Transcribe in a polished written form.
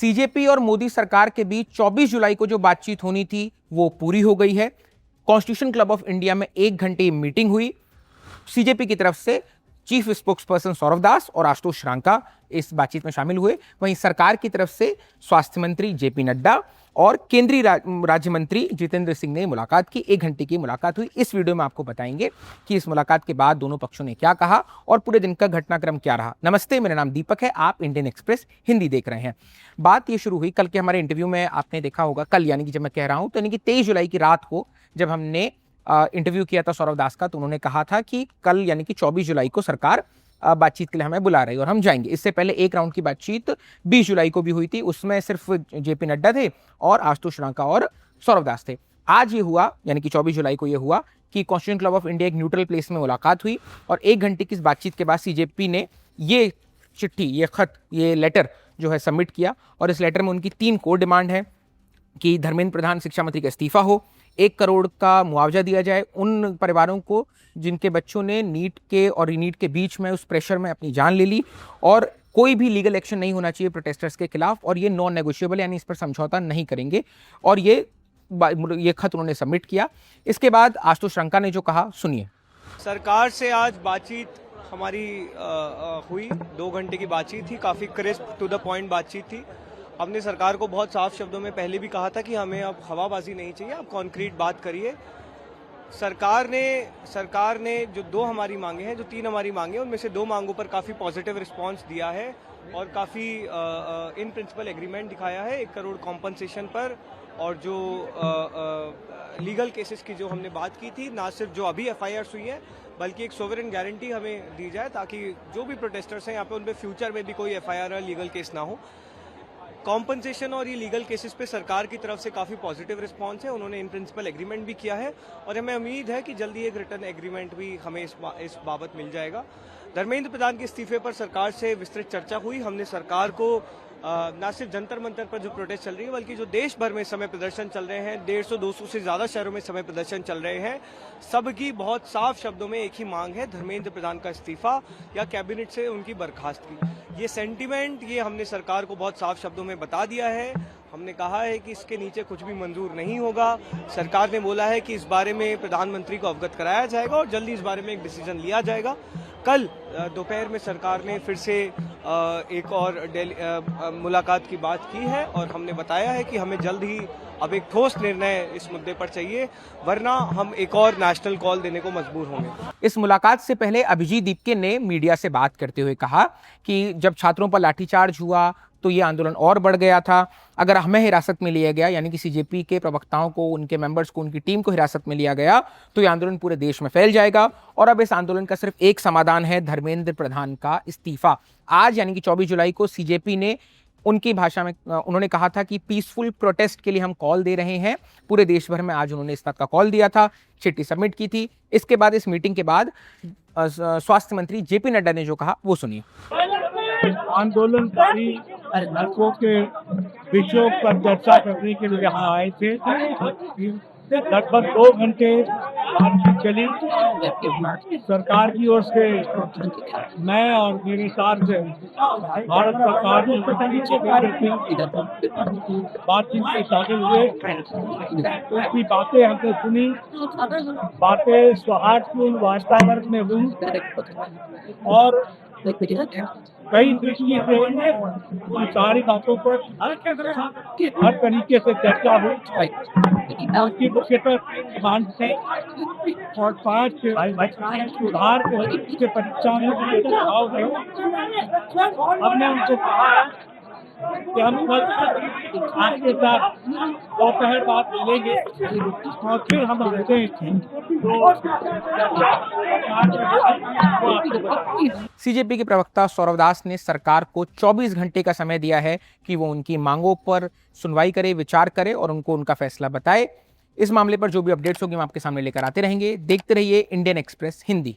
CJP और मोदी सरकार के बीच 24 जुलाई को जो बातचीत होनी थी वो पूरी हो गई है। कॉन्स्टिट्यूशन क्लब ऑफ इंडिया में 1 घंटे मीटिंग हुई। सीजेपी की तरफ से चीफ स्पोक्सपर्सन सौरभ दास और आशुतोष रांका इस बातचीत में शामिल हुए। वहीं सरकार की तरफ से स्वास्थ्य मंत्री जेपी नड्डा और केंद्रीय राज्य मंत्री जितेंद्र सिंह ने मुलाकात की। 1 घंटे की मुलाकात हुई। इस वीडियो में आपको बताएंगे कि इस मुलाकात के बाद दोनों पक्षों ने क्या कहा और पूरे दिन का घटनाक्रम क्या रहा। नमस्ते, मेरा नाम दीपक है, आप इंडियन एक्सप्रेस हिंदी देख रहे हैं। बात ये शुरू हुई कल के हमारे इंटरव्यू में। आपने देखा होगा कल, यानी कि जब मैं कह रहा हूं तो यानी कि 23 जुलाई की रात को जब हमने इंटरव्यू किया था सौरभ दास का, तो उन्होंने कहा था कि कल यानी कि 24 जुलाई को सरकार बातचीत के लिए हमें बुला रही है और हम जाएंगे। इससे पहले एक राउंड की बातचीत 20 जुलाई को भी हुई थी, उसमें सिर्फ जेपी नड्डा थे और आशुतोष रांका और सौरभ दास थे। आज ये हुआ, यानी कि 24 जुलाई को ये हुआ कि कॉन्स्टिट्यूशन क्लब ऑफ इंडिया एक न्यूट्रल प्लेस में मुलाकात हुई और 1 घंटे की इस बातचीत के बाद सीजेपी ने ये चिट्ठी, ये खत, ये लेटर जो है सबमिट किया और इस लेटर में उनकी 3 कोर डिमांड है कि धर्मेंद्र प्रधान शिक्षा मंत्री का इस्तीफा हो, 1 करोड़ का मुआवजा दिया जाए उन परिवारों को जिनके बच्चों ने नीट के और रीनीट के बीच में उस प्रेशर में अपनी जान ले ली, और कोई भी लीगल एक्शन नहीं होना चाहिए प्रोटेस्टर्स के खिलाफ, और ये नॉन नेगोशिएबल, यानी इस पर समझौता नहीं करेंगे। और ये खत उन्होंने सबमिट किया। इसके बाद आशुतोष रांका ने जो कहा, सुनिए। सरकार से आज बातचीत हमारी हुई, 2 घंटे की बातचीत थी, काफ़ी क्रिस्प टू द पॉइंट बातचीत थी। हमने सरकार को बहुत साफ शब्दों में पहले भी कहा था कि हमें अब हवाबाजी नहीं चाहिए, अब कॉन्क्रीट बात करिए। सरकार ने जो 2 हमारी मांगे हैं, जो 3 हमारी मांगे हैं, उनमें से 2 मांगों पर काफ़ी पॉजिटिव रिस्पांस दिया है और काफ़ी इन प्रिंसिपल एग्रीमेंट दिखाया है 1 करोड़ कॉम्पनसेशन पर। और जो लीगल केसेस की जो हमने बात की थी, ना सिर्फ जो अभी एफआईआर हुई है बल्कि एक सोवरेन गारंटी हमें दी जाए ताकि जो भी प्रोटेस्टर्स हैं यहाँ पे, उन पे फ्यूचर में भी कोई एफआईआर या लीगल केस ना हो। कॉम्पनसेशन और ये लीगल केसेस पे सरकार की तरफ से काफ़ी पॉजिटिव रिस्पांस है। उन्होंने इन प्रिंसिपल एग्रीमेंट भी किया है और हमें उम्मीद है कि जल्दी एक रिटर्न एग्रीमेंट भी हमें इस बाबत मिल जाएगा। धर्मेंद्र प्रधान के इस्तीफे पर सरकार से विस्तृत चर्चा हुई। हमने सरकार को न सिर्फ जंतर मंतर पर जो प्रोटेस्ट चल रही है बल्कि जो देश भर में समय प्रदर्शन चल रहे हैं, 150-200 से ज़्यादा शहरों में समय प्रदर्शन चल रहे हैं, सबकी बहुत साफ शब्दों में एक ही मांग है, धर्मेंद्र प्रधान का इस्तीफा या कैबिनेट से उनकी बर्खास्तगी। ये सेंटीमेंट, ये हमने सरकार को बहुत साफ शब्दों में बता दिया है। हमने कहा है कि इसके नीचे कुछ भी मंजूर नहीं होगा। सरकार ने बोला है कि इस बारे में प्रधानमंत्री को अवगत कराया जाएगा और जल्दी इस बारे में एक डिसीजन लिया जाएगा। कल दोपहर में सरकार ने फिर से एक और मुलाकात की बात की है और हमने बताया है कि हमें जल्द ही अब एक ठोस निर्णय इस मुद्दे पर चाहिए, वरना हम एक और नेशनल कॉल देने को मजबूर होंगे। इस मुलाकात से पहले अभिजीत दीपके ने मीडिया से बात करते हुए कहा कि जब छात्रों पर लाठीचार्ज हुआ तो ये आंदोलन और बढ़ गया था। अगर हमें हिरासत में लिया गया, यानी कि सीजेपी के प्रवक्ताओं को, उनके मेंबर्स को, उनकी टीम को हिरासत में लिया गया, तो ये आंदोलन पूरे देश में फैल जाएगा और अब इस आंदोलन का सिर्फ एक समाधान है, धर्मेंद्र प्रधान का इस्तीफा। आज यानी कि 24 जुलाई को सीजेपी ने उनकी भाषा में उन्होंने कहा था कि पीसफुल प्रोटेस्ट के लिए हम कॉल दे रहे हैं। पूरे देश भर में आज उन्होंने इस बात का कॉल दिया था, चिट्ठी सबमिट की थी। इसके बाद, इस मीटिंग के बाद स्वास्थ्य मंत्री जेपी नड्डा ने जो कहा वो सुनिए। आंदोलनकारी लड़कों के विषयों पर चर्चा करने के लिए यहाँ आए थे। लगभग 2 घंटे बातचीत चली। सरकार की ओर से मैं और मेरे साथ से भारत सरकार बातचीत में शामिल हुए। उसकी बातें हमने सुनी, बातें सौहार्दपूर्ण वातावरण में हुई और कई दृष्टि से सारी बातों पर हर तरीके से चर्चा हुई। उसकी मुख्यतः डिमांड से और 5 सुधार के परीक्षा में सुझाव है। हमने उनको कहा कि हम आपके साथ दोपहर बाद मिलेंगे और फिर हम आते हैं। सीजेपी के प्रवक्ता सौरभ दास ने सरकार को 24 घंटे का समय दिया है कि वो उनकी मांगों पर सुनवाई करे, विचार करे और उनको उनका फैसला बताए। इस मामले पर जो भी अपडेट्स होगी हम आपके सामने लेकर आते रहेंगे। देखते रहिए इंडियन एक्सप्रेस हिंदी।